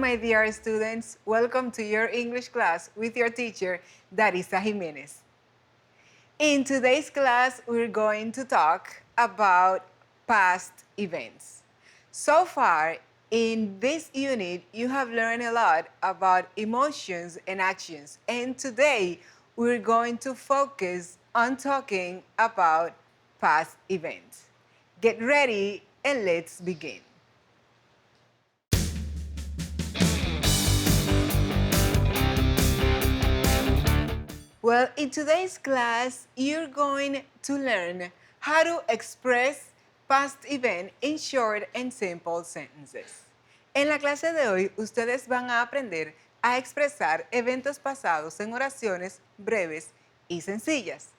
my dear students. Welcome to your English class with your teacher, Darisa Jimenez. In today's class, we're going to talk about past events. So far, in this unit, you have learned a lot about emotions and actions. And today, we're going to focus on talking about past events. Get ready and let's begin. Well, in today's class, you're going to learn how to express past event in short and simple sentences. En la clase de hoy, ustedes van a aprender a expresar eventos pasados en oraciones breves y sencillas.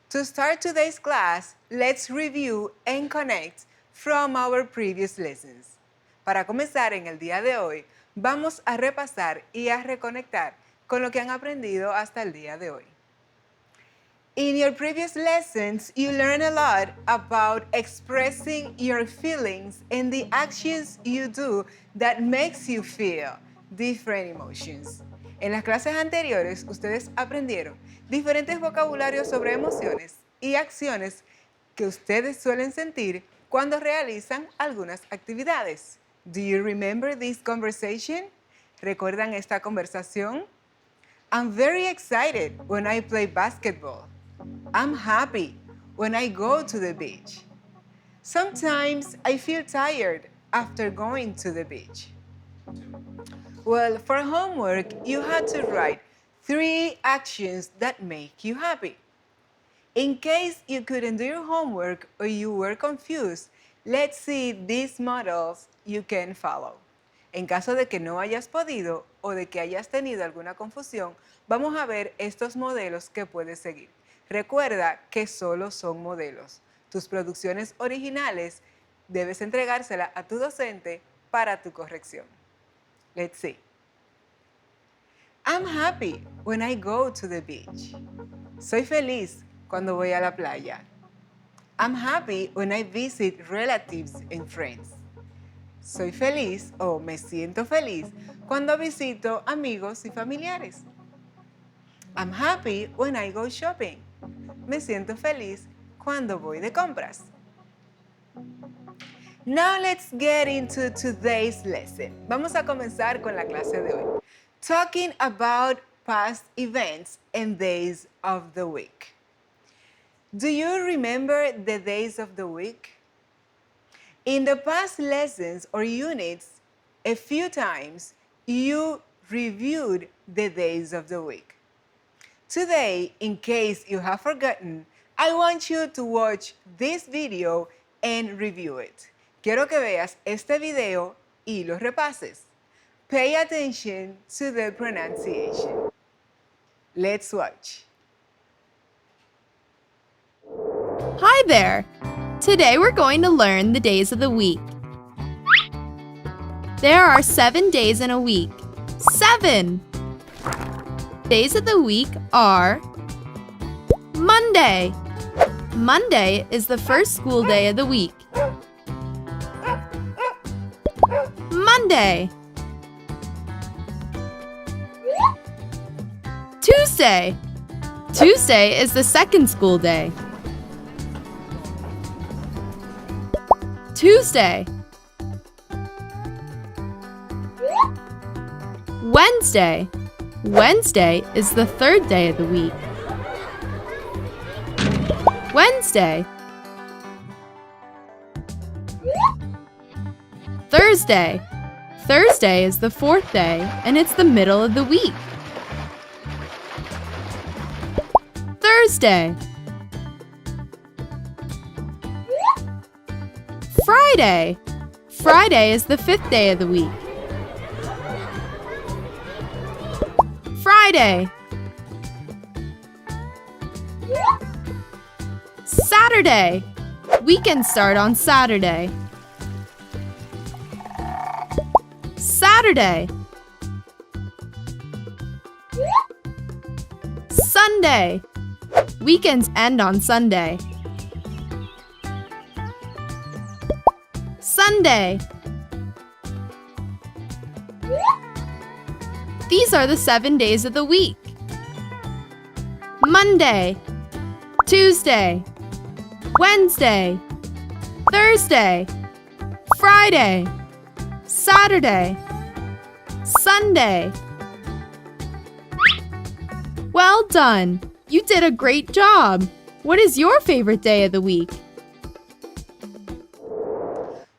To start today's class, let's review and connect from our previous lessons. Para comenzar en el día de hoy, vamos a repasar y a reconectar con lo que han aprendido hasta el día de hoy. In your previous lessons, you learned a lot about expressing your feelings and the actions you do that makes you feel different emotions. En las clases anteriores, ustedes aprendieron diferentes vocabularios sobre emociones y acciones que ustedes suelen sentir cuando realizan algunas actividades. Do you remember this conversation? ¿Recuerdan esta conversación? I'm very excited when I play basketball. I'm happy when I go to the beach. Sometimes I feel tired after going to the beach. Well, for homework, you had to write 3 actions that make you happy. In case you couldn't do your homework or you were confused, let's see these models you can follow. En caso de que no hayas podido o de que hayas tenido alguna confusión, vamos a ver estos modelos que puedes seguir. Recuerda que solo son modelos. Tus producciones originales debes entregárselas a tu docente para tu corrección. Let's see. I'm happy when I go to the beach. Soy feliz cuando voy a la playa. I'm happy when I visit relatives and friends. Soy feliz o me siento feliz cuando visito amigos y familiares. I'm happy when I go shopping. Me siento feliz cuando voy de compras. Now let's get into today's lesson. Vamos a comenzar con la clase de hoy. Talking about past events and days of the week. Do you remember the days of the week? In the past lessons or units, a few times you reviewed the days of the week. Today, in case you have forgotten, I want you to watch this video and review it. Quiero que veas este video y lo repases. Pay attention to the pronunciation. Let's watch. Hi there! Today we're going to learn the days of the week. There are 7 days in a week. 7! Days of the week are Monday. Monday is the first school day of the week. Monday. Tuesday. Tuesday is the second school day. Tuesday. Wednesday. Wednesday is the third day of the week. Wednesday. Thursday. Thursday is the fourth day and it's the middle of the week. Thursday. Friday. Friday is the fifth day of the week. Friday. Saturday. Weekends start on Saturday. Saturday. Sunday. Weekends end on Sunday. Sunday. These are the 7 days of the week. Monday, Tuesday, Wednesday, Thursday, Friday, Saturday, Sunday. Well done! You did a great job! What is your favorite day of the week?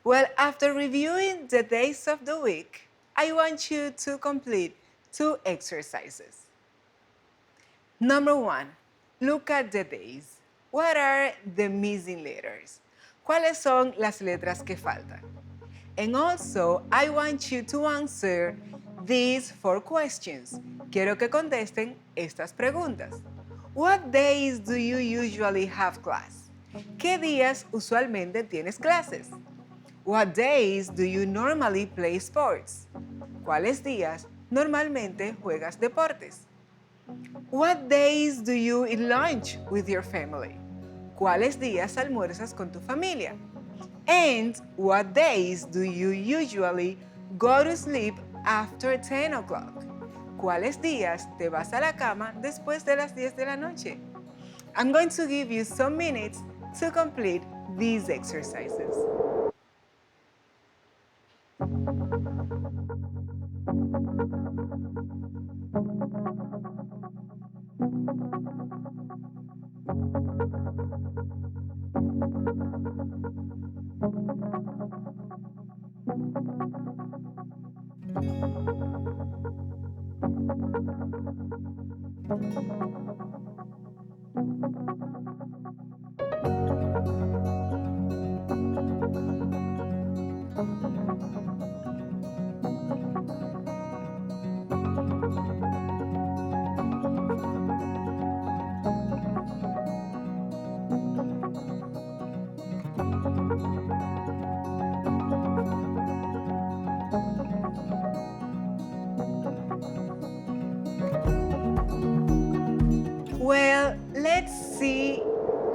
Well, after reviewing the days of the week, I want you to complete 2 exercises. Number 1, look at the days. What are the missing letters? ¿Cuáles son las letras que faltan? And also, I want you to answer these 4 questions. Quiero que contesten estas preguntas. What days do you usually have class? ¿Qué días usualmente tienes clases? What days do you normally play sports? ¿Cuáles días normalmente juegas deportes? What days do you eat lunch with your family? ¿Cuáles días almuerzas con tu familia? And what days do you usually go to sleep after 10 o'clock? ¿Cuáles días te vas a la cama después de las 10 de la noche? I'm going to give you some minutes to complete these exercises. Well, let's see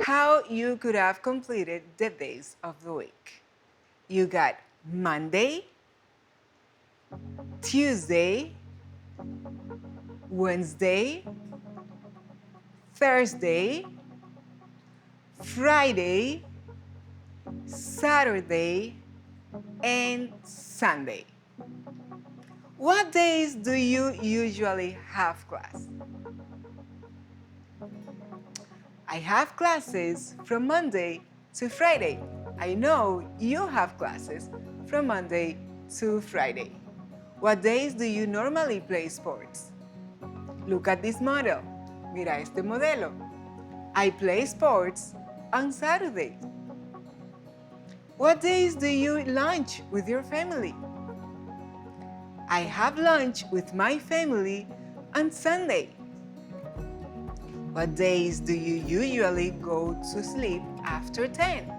how you could have completed the days of the week. You got Monday, Tuesday, Wednesday, Thursday, Friday, Saturday, and Sunday. What days do you usually have class? I have classes from Monday to Friday. I know you have classes from Monday to Friday. What days do you normally play sports? Look at this model. Mira este modelo. I play sports on Saturday. What days do you eat lunch with your family? I have lunch with my family on Sunday. What days do you usually go to sleep after 10?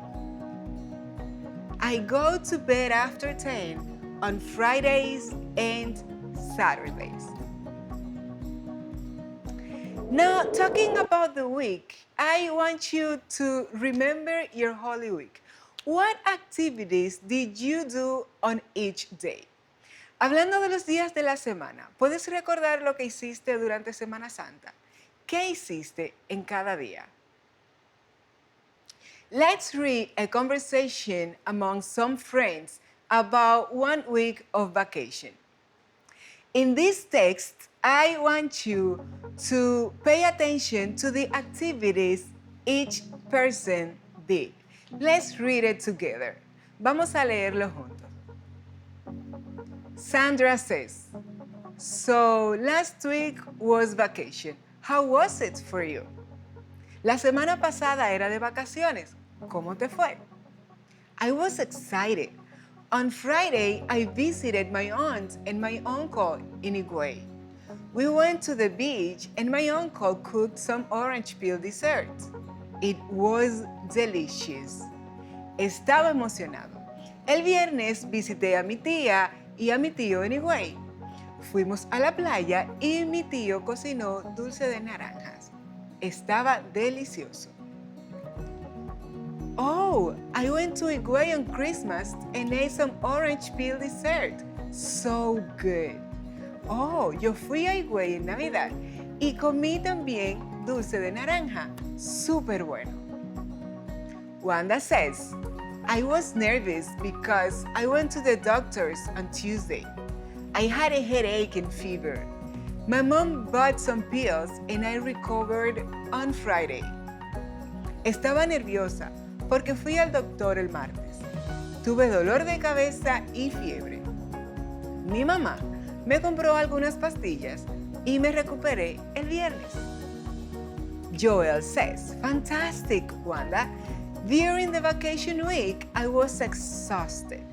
I go to bed after 10 on Fridays and Saturdays. Now, talking about the week, I want you to remember your Holy Week. What activities did you do on each day? Hablando de los días de la semana, ¿puedes recordar lo que hiciste durante Semana Santa? ¿Qué hiciste en cada día? Let's read a conversation among some friends about 1 week of vacation. In this text, I want you to pay attention to the activities each person did. Let's read it together. Vamos a leerlo juntos. Sandra says, "So last week was vacation. How was it for you?" La semana pasada era de vacaciones. ¿Cómo te fue? I was excited. On Friday, I visited my aunt and my uncle in Higüey. We went to the beach and my uncle cooked some orange peel dessert. It was delicious. Estaba emocionado. El viernes visité a mi tía y a mi tío en Higüey. Fuimos a la playa y mi tío cocinó dulce de naranjas. Estaba delicioso. Oh, I went to Higüey on Christmas and ate some orange peel dessert. So good. Oh, yo fui a Higüey en Navidad y comí también dulce de naranja. Súper bueno. Wanda says, I was nervous because I went to the doctor's on Tuesday. I had a headache and fever. My mom bought some pills and I recovered on Friday. Estaba nerviosa porque fui al doctor el martes. Tuve dolor de cabeza y fiebre. Mi mamá me compró algunas pastillas y me recuperé el viernes. Joel says, fantastic, Wanda. During the vacation week, I was exhausted.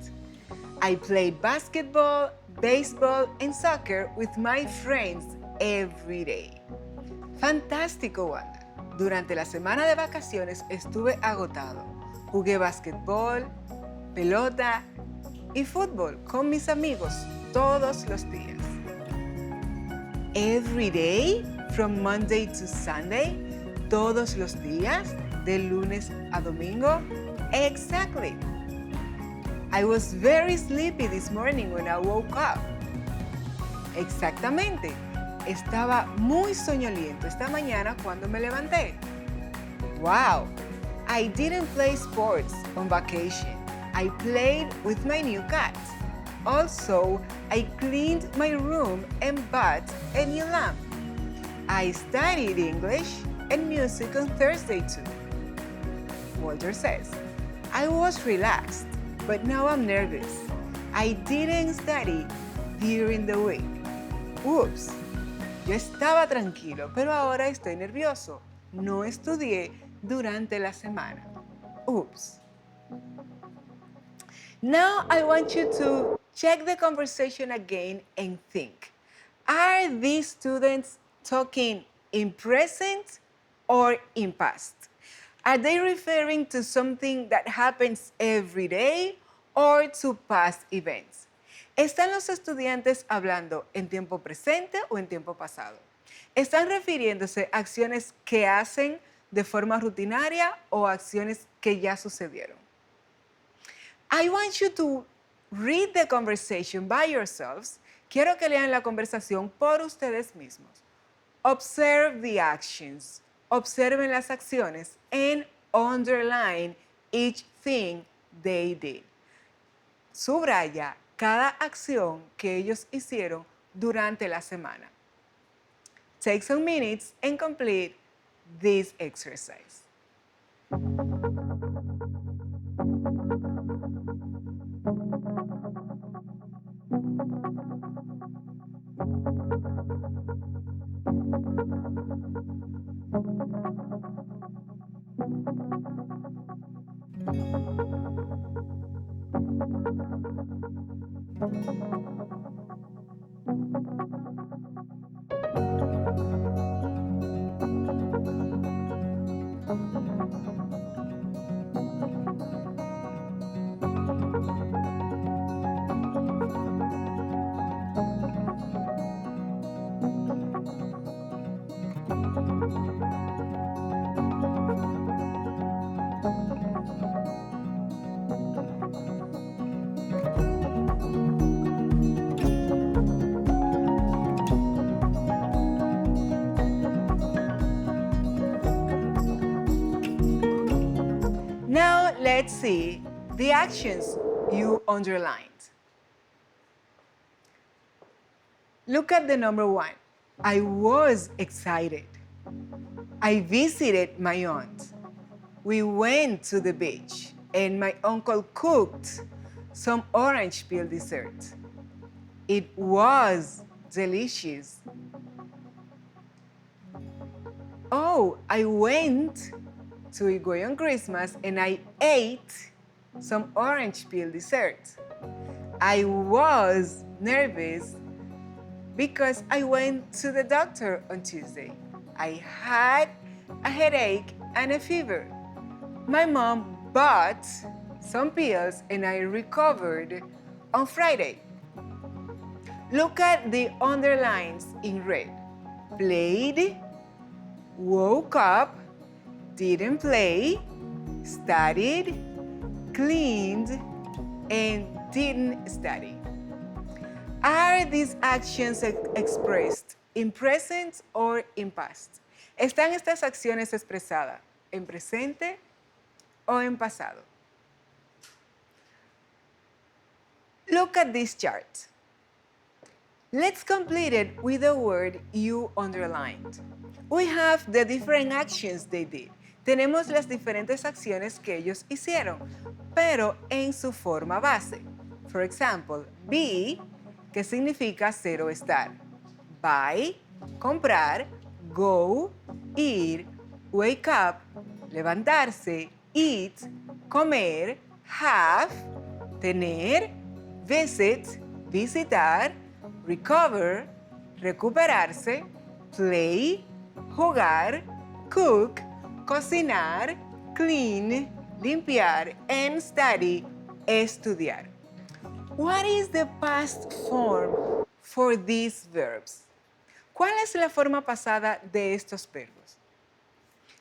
I played basketball, baseball, and soccer with my friends every day. Fantástico, Wanda. Durante la semana de vacaciones estuve agotado. Jugué basquetbol, pelota y fútbol con mis amigos todos los días. Every day, from Monday to Sunday, todos los días, de lunes a domingo. Exactly. I was very sleepy this morning when I woke up. Exactamente. Estaba muy soñoliento esta mañana cuando me levanté. Wow. I didn't play sports on vacation. I played with my new cat. Also, I cleaned my room and bought a new lamp. I studied English and music on Thursday too. Walter says, I was relaxed, but now I'm nervous. I didn't study during the week. Oops. Yo estaba tranquilo, pero ahora estoy nervioso. No estudié durante la semana. Oops. Now I want you to check the conversation again and think. Are these students talking in present or in past? Are they referring to something that happens every day or to past events? ¿Están los estudiantes hablando en tiempo presente o en tiempo pasado? ¿Están refiriéndose a acciones que hacen de forma rutinaria o acciones que ya sucedieron? I want you to read the conversation by yourselves. Quiero que lean la conversación por ustedes mismos. Observe the actions. Observen las acciones and underline each thing they did. Subraya cada acción que ellos hicieron durante la semana. Take some minutes and complete this exercise. Now let's see the actions you underlined. Look at the number 1. I was excited. I visited my aunt. We went to the beach and my uncle cooked some orange peel dessert. It was delicious. Oh, I went to Higüey on Christmas and I ate some orange peel dessert. I was nervous because I went to the doctor on Tuesday. I had a headache and a fever. My mom bought some pills and I recovered on Friday. Look at the underlines in red. Played, woke up, didn't play, studied, cleaned, and didn't study. Are these actions expressed in present or in past? ¿Están estas acciones expresadas en presente o en pasado? Look at this chart. Let's complete it with the word you underlined. We have the different actions they did. Tenemos las diferentes acciones que ellos hicieron, pero en su forma base. For example, be, que significa ser o estar. Buy, comprar. Go, ir. Wake up, levantarse. Eat, comer. Have, tener. Visit, visitar. Recover, recuperarse. Play, jugar. Cook, cocinar. Clean, limpiar. And study, estudiar. What is the past form for these verbs? ¿Cuál es la forma pasada de estos verbos?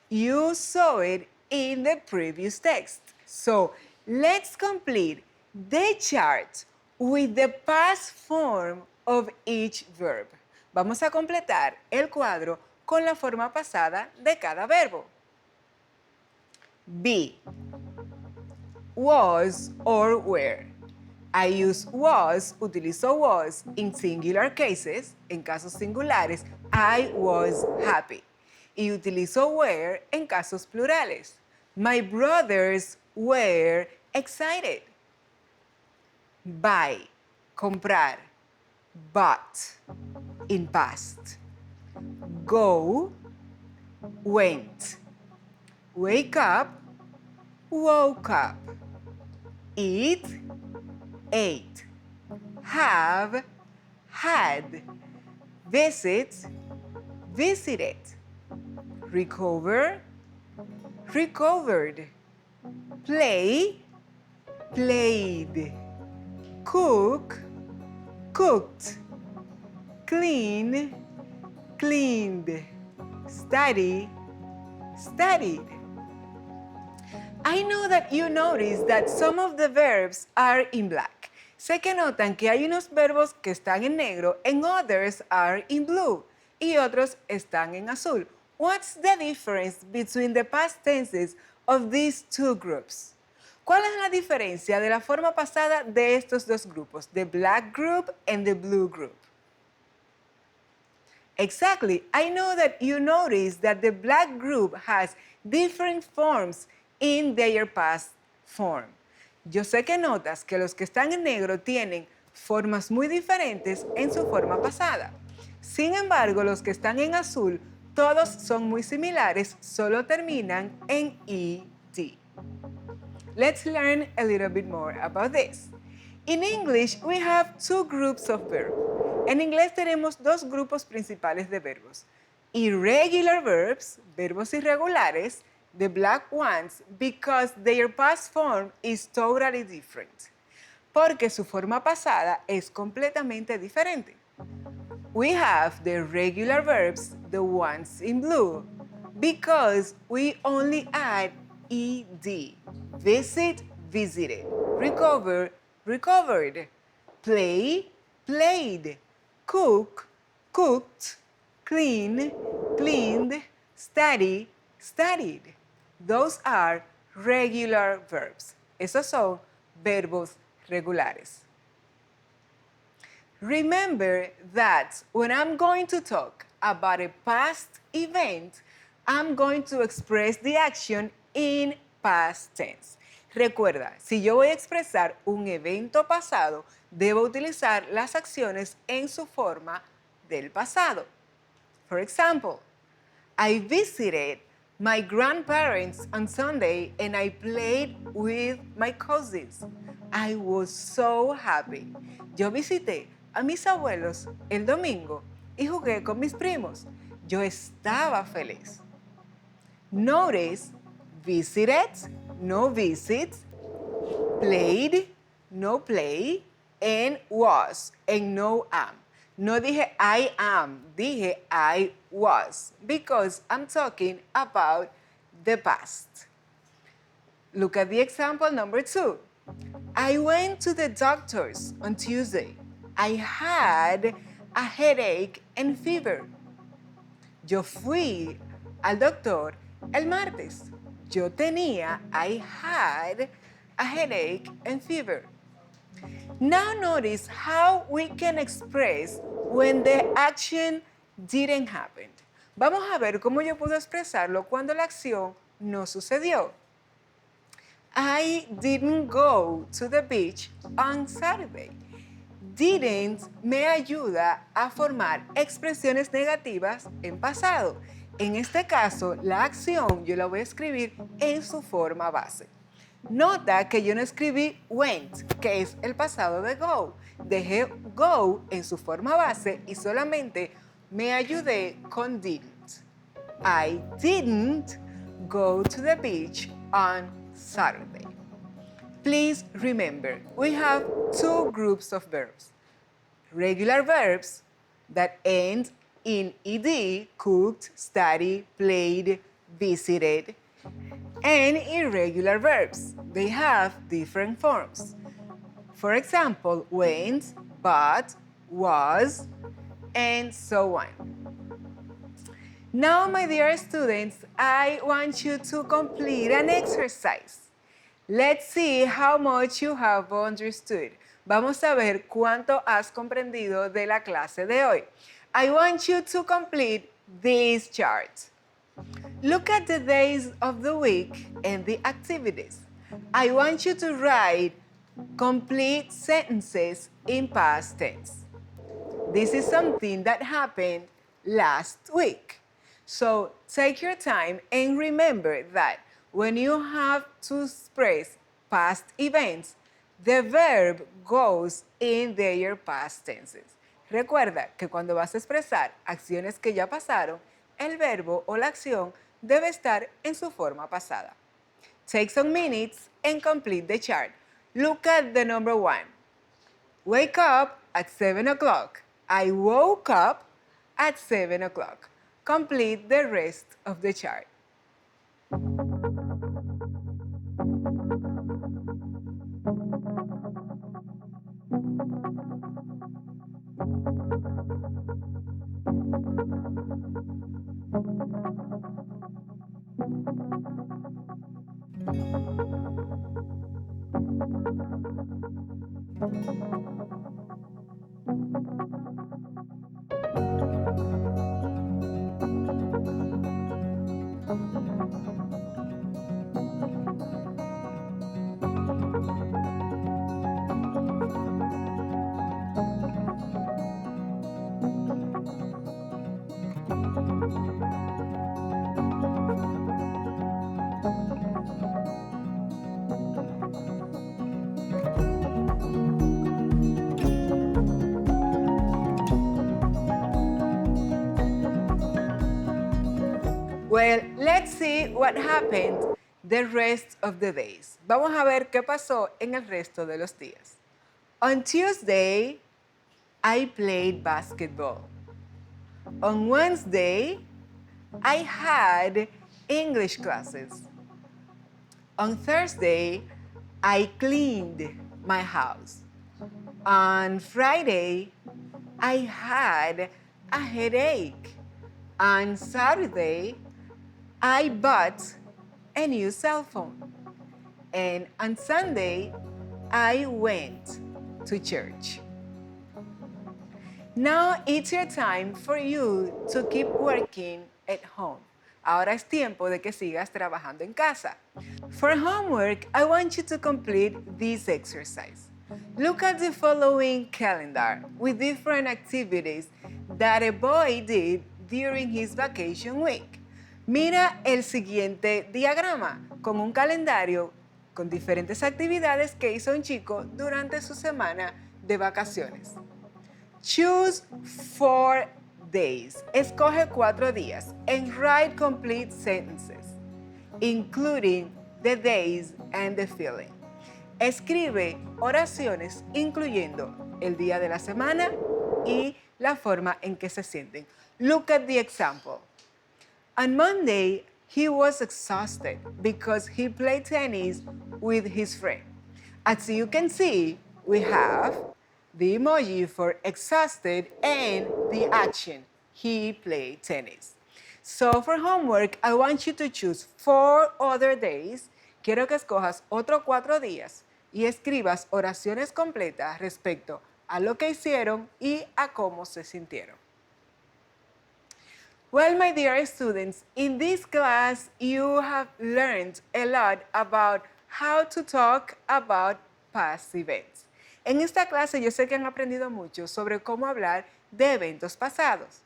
You saw it in the previous text. So, let's complete the chart with the past form of each verb. Vamos a completar el cuadro con la forma pasada de cada verbo. Be, was or were. I use was, utilizo was in singular cases, en casos singulares. I was happy. Y utilizo were en casos plurales. My brothers were excited. Buy, comprar. Bought, in past. Go, went. Wake up, woke up. Eat, ate. Have, had. Visit, visited. Recover, recovered. Play, played. Cook, cooked. Clean, cleaned. Study, studied. I know that you noticed that some of the verbs are in black. Sé que notan que hay unos verbos que están en negro and others are in blue y otros están en azul. What's the difference between the past tenses of these two groups? ¿Cuál es la diferencia de la forma pasada de estos dos grupos, the black group and the blue group? Exactly. I know that you noticed that the black group has different forms in their past form. Yo sé que notas que los que están en negro tienen formas muy diferentes en su forma pasada. Sin embargo, los que están en azul, todos son muy similares, solo terminan en ed. Let's learn a little bit more about this. In English, we have two groups of verbs. En inglés tenemos dos grupos principales de verbos. Irregular verbs, verbos irregulares, the black ones, because their past form is totally different. Porque su forma pasada es completamente diferente. We have the regular verbs, the ones in blue, because we only add ed. Visit, visited. Recover, recovered. Play, played. Cook, cooked. Clean, cleaned. Study, studied. Those are regular verbs. Esos son verbos regulares. Remember that when I'm going to talk about a past event, I'm going to express the action in past tense. Recuerda, si yo voy a expresar un evento pasado, debo utilizar las acciones en su forma del pasado. For example, I visited my grandparents on Sunday and I played with my cousins. I was so happy. Yo visité a mis abuelos el domingo y jugué con mis primos. Yo estaba feliz. Notice, visited, no visit, played, no play, and was, and no am. No dije I am, dije I was, because I'm talking about the past. Look at the example number 2. I went to the doctor's on Tuesday. I had a headache and fever. Yo fui al doctor el martes. Yo tenía, I had a headache and fever. Now notice how we can express when the action didn't happen. Vamos a ver cómo yo puedo expresarlo cuando la acción no sucedió. I didn't go to the beach on Saturday. Didn't me ayuda a formar expresiones negativas en pasado. En este caso, la acción yo la voy a escribir en su forma base. Nota que yo no escribí went, que es el pasado de go. Dejé go en su forma base y solamente me ayudé con didn't. I didn't go to the beach on Saturday. Please remember, we have two groups of verbs. Regular verbs that end in ed, cooked, studied, played, visited, and irregular verbs. They have different forms. For example, went, but, was, and so on. Now, my dear students, I want you to complete an exercise. Let's see how much you have understood. Vamos a ver cuánto has comprendido de la clase de hoy. I want you to complete this chart. Look at the days of the week and the activities. I want you to write complete sentences in past tense. This is something that happened last week. So take your time and remember that when you have to express past events, the verb goes in their past tenses. Recuerda que cuando vas a expresar acciones que ya pasaron, el verbo o la acción debe estar en su forma pasada. Take some minutes and complete the chart. Look at the number 1. Wake up at 7 o'clock. I woke up at 7 o'clock. Complete the rest of the chart. Well, let's see what happened the rest of the days. Vamos a ver qué pasó en el resto de los días. On Tuesday, I played basketball. On Wednesday, I had English classes. On Thursday, I cleaned my house. On Friday, I had a headache. On Saturday, I bought a new cell phone. And on Sunday, I went to church. Now it's your time for you to keep working at home. Ahora es tiempo de que sigas trabajando en casa. For homework, I want you to complete this exercise. Look at the following calendar with different activities that a boy did during his vacation week. Mira el siguiente diagrama con un calendario con diferentes actividades que hizo un chico durante su semana de vacaciones. Choose 4 days. Escoge 4 días and write complete sentences, including the days and the feeling. Escribe oraciones incluyendo el día de la semana y la forma en que se sienten. Look at the example. On Monday, he was exhausted because he played tennis with his friend. As you can see, we have the emoji for exhausted, and the action, he played tennis. So for homework, I want you to choose 4 other days. Quiero que escojas otros 4 días y escribas oraciones completas respecto a lo que hicieron y a cómo se sintieron. Well, my dear students, in this class you have learned a lot about how to talk about past events. En esta clase yo sé que han aprendido mucho sobre cómo hablar de eventos pasados.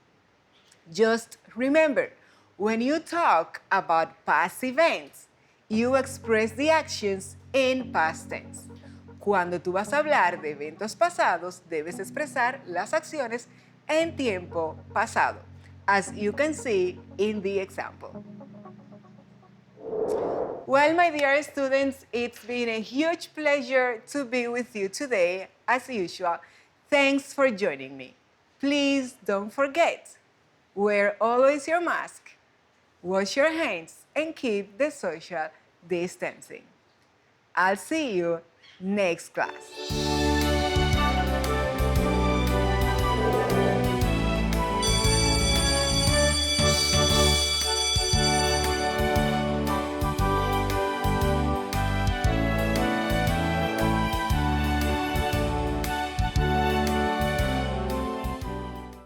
Just remember, when you talk about past events, you express the actions in past tense. Cuando tú vas a hablar de eventos pasados, debes expresar las acciones en tiempo pasado, as you can see in the example. Well, my dear students, it's been a huge pleasure to be with you today, as usual. Thanks for joining me. Please don't forget, wear always your mask, wash your hands, and keep the social distancing. I'll see you next class.